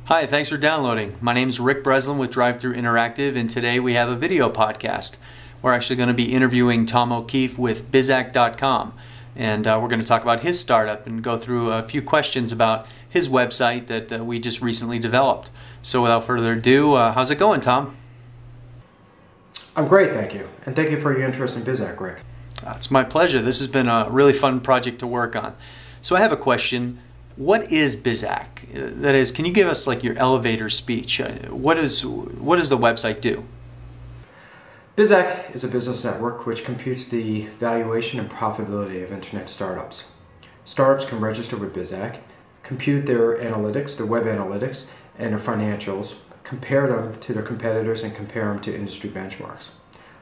Hi, thanks for downloading. My name is Rick Breslin with Drive-Thru Interactive, and today we have a video podcast. We're actually going to be interviewing Tom O'Keefe with Bizac.com, and we're going to talk about his startup and go through a few questions about his website that we just recently developed. So without further ado, how's it going, Tom? I'm great, thank you. And thank you for your interest in Bizac, Rick. It's my pleasure. This has been a really fun project to work on. So I have a question. What is Bizac? That is, can you give us like your elevator speech? What does the website do? Bizac is a business network which computes the valuation and profitability of internet startups. Startups can register with Bizac, compute their analytics, their web analytics, and their financials, compare them to their competitors, and compare them to industry benchmarks.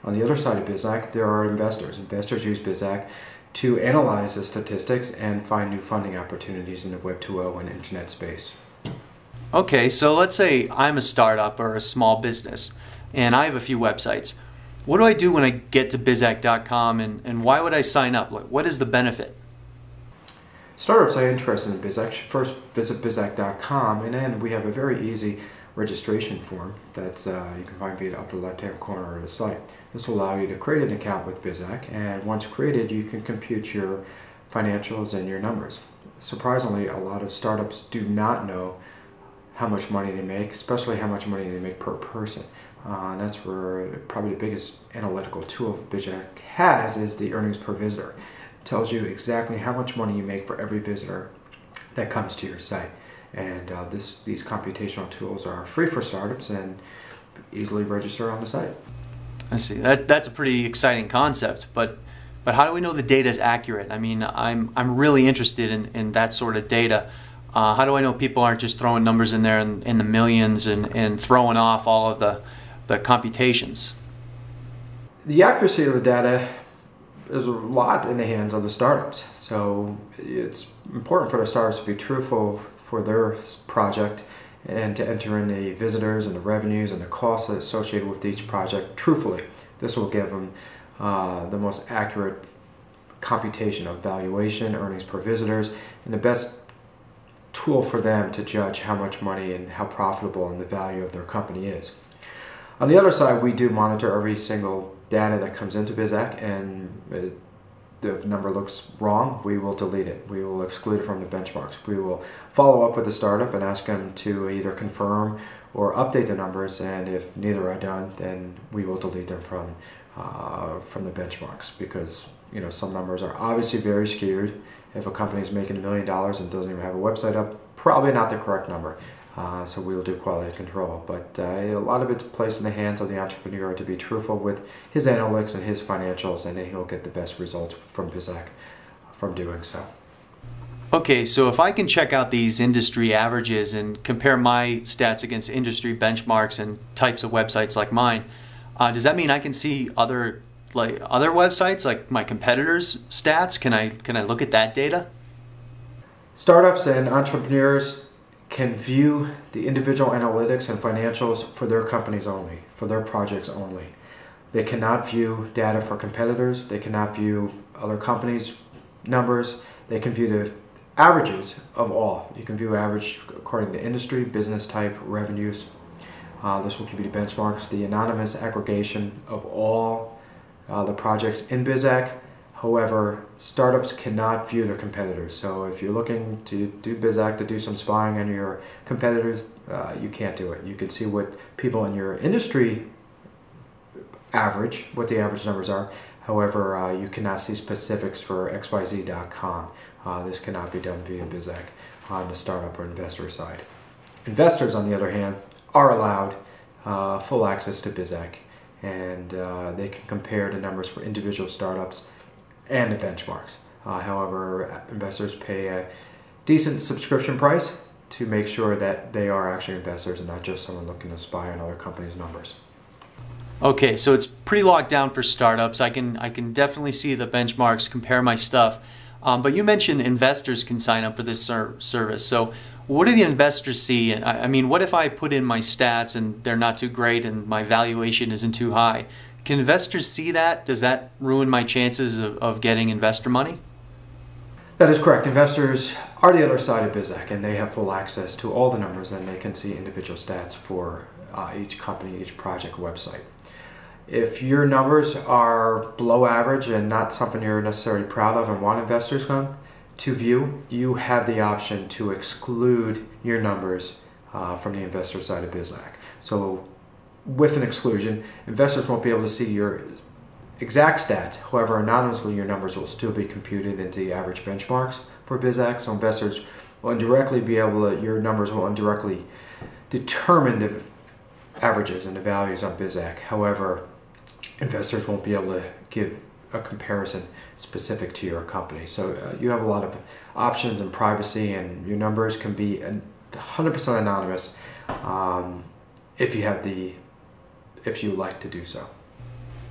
On the other side of Bizac, there are investors. Investors use Bizac to analyze the statistics and find new funding opportunities in the Web 2.0 and internet space. Okay, so let's say I'm a startup or a small business and I have a few websites. What do I do when I get to Bizac.com and why would I sign up? What is the benefit? Startups that are interested in Bizac should first visit Bizac.com, and then we have a very easy registration form that you can find via the upper left-hand corner of the site. This will allow you to create an account with Bizac, and once created, you can compute your financials and your numbers. Surprisingly, a lot of startups do not know how much money they make, especially how much money they make per person. And that's where probably the biggest analytical tool Bizac has is the earnings per visitor. It tells you exactly how much money you make for every visitor that comes to your site. And these computational tools are free for startups and easily register on the site. I see. That's a pretty exciting concept, but how do we know the data is accurate? I mean, I'm really interested in that sort of data. How do I know people aren't just throwing numbers in there in the millions and throwing off all of the computations? The accuracy of the data is a lot in the hands of the startups. So it's important for the startups to be truthful for their project and to enter in the visitors and the revenues and the costs associated with each project truthfully. This will give them the most accurate computation of valuation, earnings per visitors, and the best tool for them to judge how much money and how profitable and the value of their company is. On the other side, we do monitor every single data that comes into Bizac, and if the number looks wrong, we will delete it. We will exclude it from the benchmarks. We will follow up with the startup and ask them to either confirm or update the numbers, and if neither are done, then we will delete them from the benchmarks, because some numbers are obviously very skewed. If a company is making $1 million and doesn't even have a website up, probably not the correct number. So we will do quality control, but a lot of it's placed in the hands of the entrepreneur to be truthful with his analytics and his financials, and then he'll get the best results from Bizac from doing so. Okay, so if I can check out these industry averages and compare my stats against industry benchmarks and types of websites like mine, does that mean I can see other websites, like my competitors' stats? Can I look at that data? Startups and entrepreneurs can view the individual analytics and financials for their companies only, for their projects only. They cannot view data for competitors. They cannot view other companies' numbers. They can view the averages of all. You can view average according to industry, business type, revenues. This will give you the benchmarks, the anonymous aggregation of all the projects in Bizac. However, startups cannot view their competitors. So if you're looking to do Bizac to do some spying on your competitors, you can't do it. You can see what people in your industry average, what the average numbers are. However, you cannot see specifics for XYZ.com. This cannot be done via Bizac on the startup or investor side. Investors, on the other hand, are allowed full access to Bizac, and they can compare the numbers for individual startups and the benchmarks. However, investors pay a decent subscription price to make sure that they are actually investors and not just someone looking to spy on other companies' numbers. Okay, so it's pretty locked down for startups. I can definitely see the benchmarks, compare my stuff. But you mentioned investors can sign up for this service. So what do the investors see? I mean, what if I put in my stats and they're not too great and my valuation isn't too high? Can investors see that? Does that ruin my chances of getting investor money? That is correct. Investors are the other side of BizAc, and they have full access to all the numbers, and they can see individual stats for each company, each project website. If your numbers are below average and not something you're necessarily proud of and want investors to view, you have the option to exclude your numbers from the investor side of BizAc. So with an exclusion, investors won't be able to see your exact stats. However, anonymously your numbers will still be computed into the average benchmarks for BizAc. So investors will indirectly be able to, your numbers will indirectly determine the averages and the values on BizAc. However, investors won't be able to give a comparison specific to your company. So you have a lot of options and privacy, and your numbers can be 100% anonymous if you like to do so.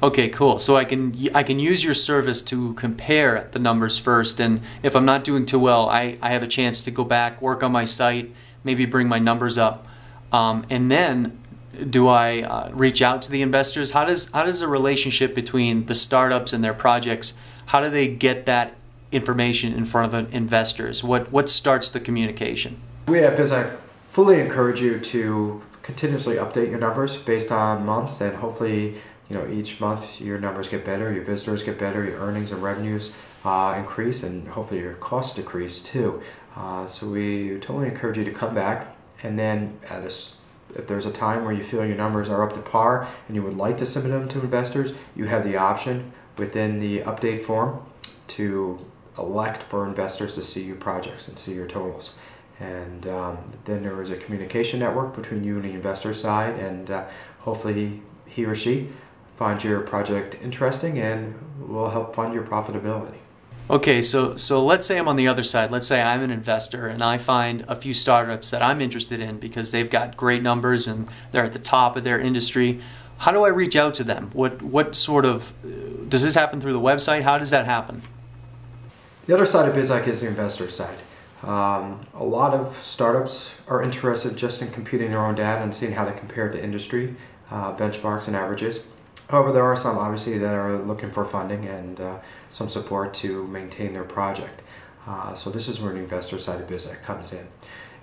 Okay, cool. So I can use your service to compare the numbers first, and if I'm not doing too well, I have a chance to go back, work on my site, maybe bring my numbers up, and then do I reach out to the investors? How does the relationship between the startups and their projects, how do they get that information in front of investors? What starts the communication? We at BizAc fully encourage you to continuously update your numbers based on months, and hopefully each month your numbers get better, your visitors get better, your earnings and revenues increase, and hopefully your costs decrease too. So we totally encourage you to come back, and then if there's a time where you feel your numbers are up to par and you would like to submit them to investors, you have the option within the update form to elect for investors to see your projects and see your totals. And then there is a communication network between you and the investor side, and hopefully he or she finds your project interesting and will help fund your profitability. Okay, so let's say I'm on the other side. Let's say I'm an investor and I find a few startups that I'm interested in because they've got great numbers and they're at the top of their industry. How do I reach out to them? What sort of, does this happen through the website? How does that happen? The other side of BizAc is the investor side. A lot of startups are interested just in computing their own data and seeing how they compare to industry benchmarks and averages. However, there are some obviously that are looking for funding and some support to maintain their project. So this is where the investor side of BizAc comes in.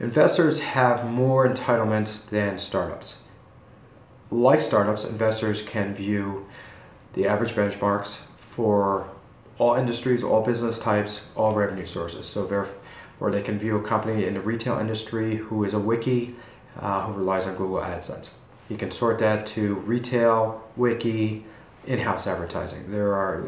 Investors have more entitlements than startups. Like startups, investors can view the average benchmarks for all industries, all business types, all revenue sources. So where they can view a company in the retail industry who is a wiki, who relies on Google AdSense. You can sort that to retail, wiki, in-house advertising. There are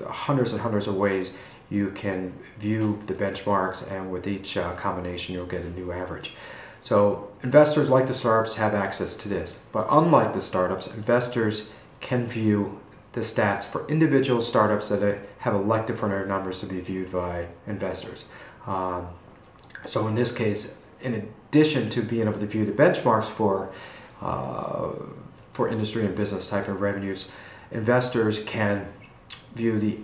hundreds and hundreds of ways you can view the benchmarks, and with each combination you'll get a new average. So investors like the startups have access to this, but unlike the startups, investors can view the stats for individual startups that have elected for their numbers to be viewed by investors. So in this case, in addition to being able to view the benchmarks for industry and business type of revenues, investors can view the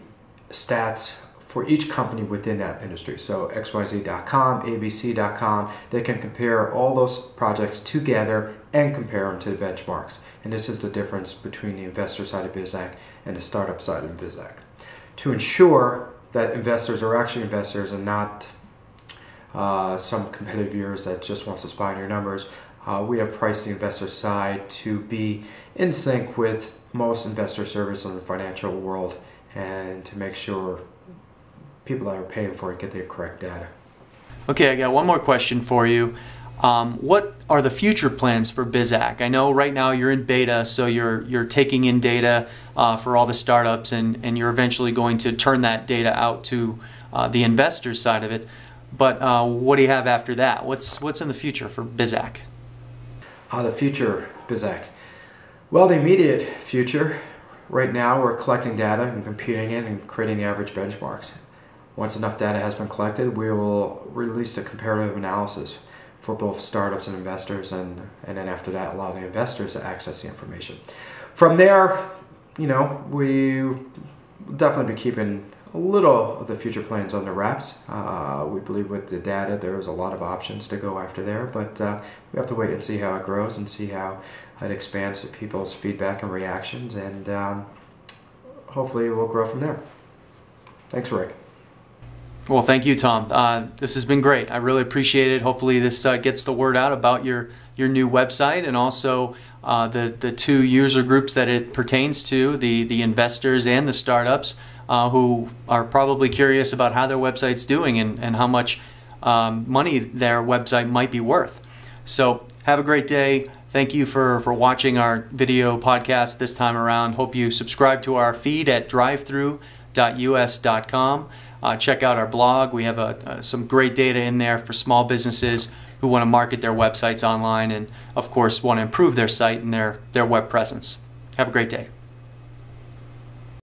stats for each company within that industry. So XYZ.com, ABC.com, they can compare all those projects together and compare them to the benchmarks. And this is the difference between the investor side of BizAc and the startup side of BizAc. To ensure that investors are actually investors and not some competitive viewers that just wants to spy on your numbers, we have priced the investor side to be in sync with most investor service in the financial world, and to make sure people that are paying for it get the correct data. Okay, I got one more question for you. What are the future plans for BizAc? I know right now you're in beta, so you're taking in data for all the startups, and you're eventually going to turn that data out to the investor side of it. But what do you have after that? What's in the future for BizAc? The future BizAc. Well, the immediate future, right now we're collecting data and computing it and creating the average benchmarks. Once enough data has been collected, we will release a comparative analysis for both startups and investors, and then after that allow the investors to access the information. From there, we will definitely be keeping a little of the future plans under wraps. We believe with the data there's a lot of options to go after there, but we have to wait and see how it grows and see how it expands to people's feedback and reactions, and hopefully we'll grow from there. Thanks, Rick. Well, thank you, Tom. This has been great. I really appreciate it. Hopefully this gets the word out about your new website, and also the two user groups that it pertains to, the investors and the startups who are probably curious about how their website's doing and how much money their website might be worth. So have a great day. Thank you for watching our video podcast this time around. Hope you subscribe to our feed at drivethru.us.com. Check out our blog. We have some great data in there for small businesses who want to market their websites online and, of course, want to improve their site and their web presence. Have a great day.